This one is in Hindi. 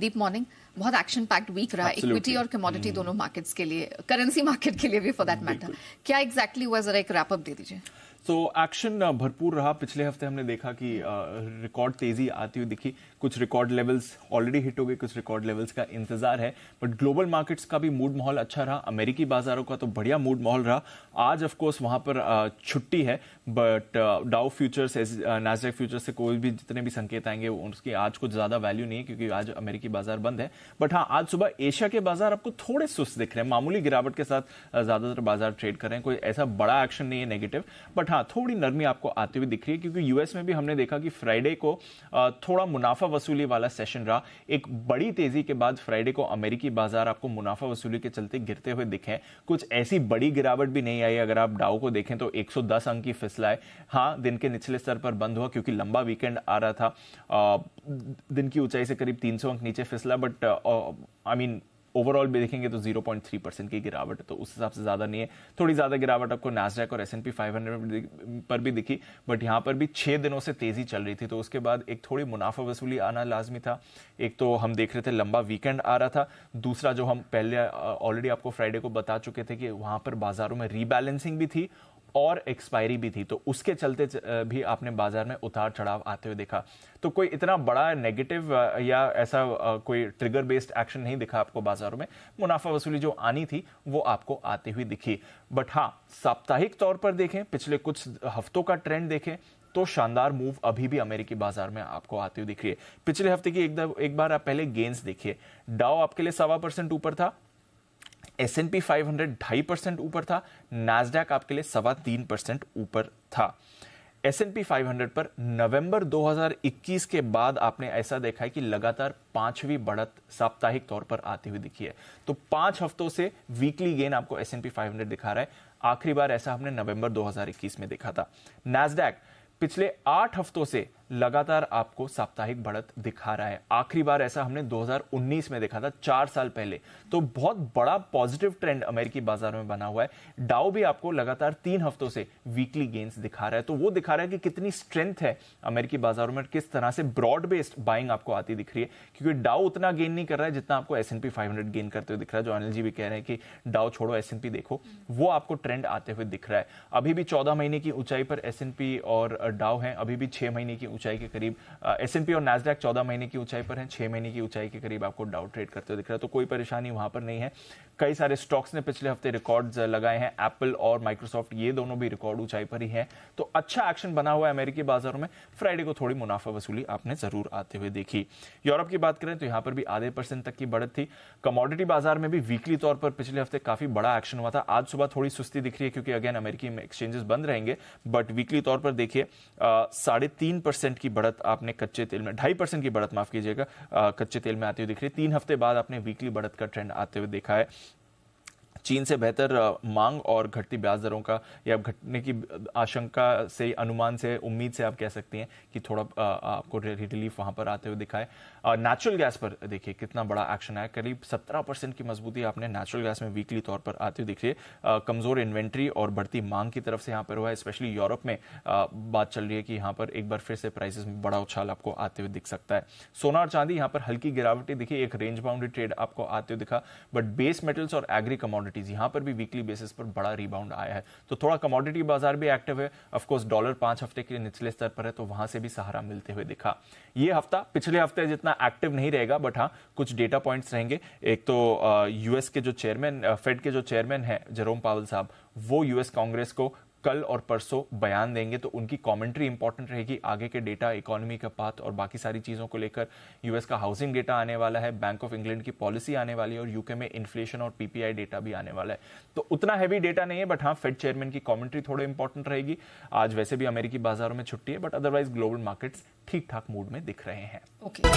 दीप मॉर्निंग, बहुत एक्शन पैक्ड वीक रहा इक्विटी और कमोडिटी दोनों मार्केट्स के लिए, करेंसी मार्केट के लिए भी फॉर दैट मैटर। क्या एग्जैक्टली हुआ, जरा एक रैप अप दे दीजिए। तो एक्शन भरपूर रहा। पिछले हफ्ते हमने देखा कि रिकॉर्ड तेजी आती हुई दिखी, कुछ रिकॉर्ड लेवल्स ऑलरेडी हिट हो गए, कुछ रिकॉर्ड लेवल्स का इंतजार है। बट ग्लोबल मार्केट्स का भी मूड माहौल अच्छा रहा, अमेरिकी बाजारों का तो बढ़िया मूड माहौल रहा। आज ऑफ कोर्स वहां पर छुट्टी है, but Dow futures, Nasdaq futures से कोई भी जितने भी संकेत आएंगे उसकी आज कुछ ज्यादा वैल्यू नहीं है, क्योंकि आज अमेरिकी बाजार बंद है। बट हाँ, आज सुबह एशिया के बाजार आपको थोड़े सुस्त दिख रहे हैं, मामूली गिरावट के साथ ज्यादातर बाजार ट्रेड कर रहे हैं। कोई ऐसा बड़ा एक्शन नहीं है नेगेटिव, बट हाँ थोड़ी नरमी आपको आती हुई दिख रही है, क्योंकि यूएस में भी हमने देखा कि फ्राइडे को थोड़ा मुनाफा वसूली वाला सेशन रहा। एक बड़ी तेजी के बाद फ्राइडे को अमेरिकी बाजार आपको मुनाफा वसूली के चलते गिरते हुए दिखे। कुछ ऐसी बड़ी गिरावट भी नहीं आई। अगर आप डाउ को देखें तो 110 अंक की फिसला है। हाँ, दिन के निचले स्तर पर बंद हुआ क्योंकि लंबा वीकेंड आ रहा था। दिन की ऊंचाई से करीब 300 अंक नीचे फिसला, बट आई मीन ओवरऑल भी देखेंगे तो 0.3% की गिरावट है, तो उस हिसाब से ज्यादा नहीं है। थोड़ी ज्यादा गिरावट आपको नैस्डैक और S&P 500 पर भी दिखी, बट यहां पर भी 6 दिनों से तेजी चल रही थी, तो उसके बाद एक थोड़ी मुनाफा वसूली आना लाजमी था। एक तो हम देख रहे थे लंबा वीकेंड आ रहा था, दूसरा जो हम पहले ऑलरेडी आपको फ्राइडे को बता चुके थे कि वहां पर बाजारों में रीबैलेंसिंग भी थी और एक्सपायरी भी थी, तो उसके चलते भी आपने बाजार में उतार चढ़ाव आते हुए देखा। तो कोई इतना बड़ा नेगेटिव या ऐसा कोई ट्रिगर बेस्ड एक्शन नहीं दिखा आपको बाजारों में। मुनाफा वसूली जो आनी थी वो आपको आती हुई दिखी। बट हाँ, साप्ताहिक तौर पर देखें, पिछले कुछ हफ्तों का ट्रेंड देखें तो शानदार मूव अभी भी अमेरिकी बाजार में आपको आती हुई दिख रही है। पिछले हफ्ते की एक बार आप पहले गेन्स देखिए। डाउ आपके लिए 1.25% ऊपर था, S&P 500 2.5% ऊपर था, नैस्डैक आपके लिए 3.25% ऊपर था। S&P 500 पर नवंबर 2021 के बाद आपने ऐसा देखा है कि लगातार 5वीं बढ़त साप्ताहिक तौर पर आती हुई दिखी है। तो 5 हफ्तों से वीकली गेन आपको S&P 500 दिखा रहा है। आखिरी बार ऐसा हमने नवंबर 2021 में देखा था। नैस्डैक पिछले 8 हफ्तों से लगातार आपको साप्ताहिक बढ़त दिखा रहा है। आखिरी बार ऐसा हमने 2019 में देखा था, 4 साल पहले। तो बहुत बड़ा पॉजिटिव ट्रेंड अमेरिकी बाजार में बना हुआ है। डाउ भी आपको लगातार 3 हफ्तों से वीकली गेन्स दिखा रहा है, तो वो दिखा रहा है कि कितनी स्ट्रेंथ है अमेरिकी बाजारों में, किस तरह से ब्रॉड बेस्ड बाइंग आपको आती दिख रही है। क्योंकि डाउ उतना गेन नहीं कर रहा है जितना आपको S&P 500 गेन करते हुए दिख रहा है। जो अनिल जी भी कह रहे हैं कि डाउ छोड़ो S&P देखो, वो आपको ट्रेंड आते हुए दिख रहा है। अभी भी 14 महीने की ऊंचाई पर S&P और डाउ है, अभी भी 6 महीने की ऊंचाई के करीब S&P और नैस्डैक 14 महीने की ऊंचाई पर हैं, 6 महीने की ऊंचाई के करीब आपको डाउ ट्रेड करते हुए दिख रहा है। तो कोई परेशानी वहां पर नहीं है। कई सारे स्टॉक्स ने पिछले हफ्ते रिकॉर्ड्स लगाए हैं, एप्पल और माइक्रोसॉफ्ट ये दोनों भी रिकॉर्ड ऊंचाई पर ही हैं। तो अच्छा एक्शन बना हुआ है अमेरिकी बाजारों में। फ्राइडे को थोड़ी मुनाफा वसूली आपने जरूर आते हुए देखी। यूरोप की बात करें तो यहां पर भी 0.5% तक की बढ़त थी। कमोडिटी बाजार में भी वीकली तौर पर पिछले हफ्ते काफी बड़ा एक्शन हुआ था। आज सुबह थोड़ी सुस्ती दिख रही है क्योंकि अगेन अमेरिकी एक्सचेंजेस बंद रहेंगे, बट वीकली तौर पर देखिए 3.5% की बढ़त आपने कच्चे तेल में, 2.5% की बढ़त माफ कीजिएगा, कच्चे तेल में आती हुई दिख रही है। 3 हफ्ते बाद आपने वीकली बढ़त का ट्रेंड आते हुए देखा है। चीन से बेहतर मांग और घटती ब्याज दरों का या घटने की आशंका से, अनुमान से, उम्मीद से आप कह सकती हैं कि थोड़ा आपको रिलीफ वहां पर आते हुए दिखा है। नेचुरल गैस पर देखिए कितना बड़ा एक्शन आया, करीब 17% की मजबूती आपने नेचुरल गैस में वीकली तौर पर आती हुई दिख रही है। कमजोर इन्वेंट्री और बढ़ती मांग की तरफ से यहाँ पर हुआ है। स्पेशली यूरोप में बात चल रही है कि यहाँ पर एक बार फिर से प्राइसेस में बड़ा उछाल आपको आते हुए दिख सकता है। सोना और चांदी यहाँ पर हल्की गिरावटें दिखी, एक रेंज बाउंड्री ट्रेड आपको आते हुए दिखा, बट बेस मेटल्स और एग्री कमोडिटीज यहां पर भी वीकली बेसिस पर बड़ा रिबाउंड आया है। तो थोड़ा कमोडिटी बाजार भी एक्टिव है। ऑफ कोर्स डॉलर 5 हफ्ते के निचले स्तर पर है, तो वहां से भी सहारा मिलते हुए दिखा। ये हफ्ता पिछले हफ्ते जितना एक्टिव नहीं रहेगा, बट हाँ कुछ डेटा पॉइंट्स रहेंगे। एक तो यूएस के जो चेयरमैन, फेड के जो चेयरमैन है जेरोम पावेल साहब, वो यूएस कांग्रेस को कल और परसों बयान देंगे, तो उनकी कमेंट्री इंपॉर्टेंट रहेगी। आगे के डेटा, इकोनॉमी का पाथ और बाकी सारी चीजों को लेकर यूएस का हाउसिंग डेटा आने वाला है, बैंक ऑफ इंग्लैंड की पॉलिसी आने वाली है और यूके में इन्फ्लेशन और पीपीआई डेटा भी आने वाला है। तो उतना हैवी डेटा नहीं है, बट हाँ फेड चेयरमैन की कमेंट्री थोड़ी इंपॉर्टेंट रहेगी। आज वैसे भी अमेरिकी बाजारों में छुट्टी है, बट अदरवाइज ग्लोबल मार्केट्स ठीक ठाक मूड में दिख रहे हैं। ओके।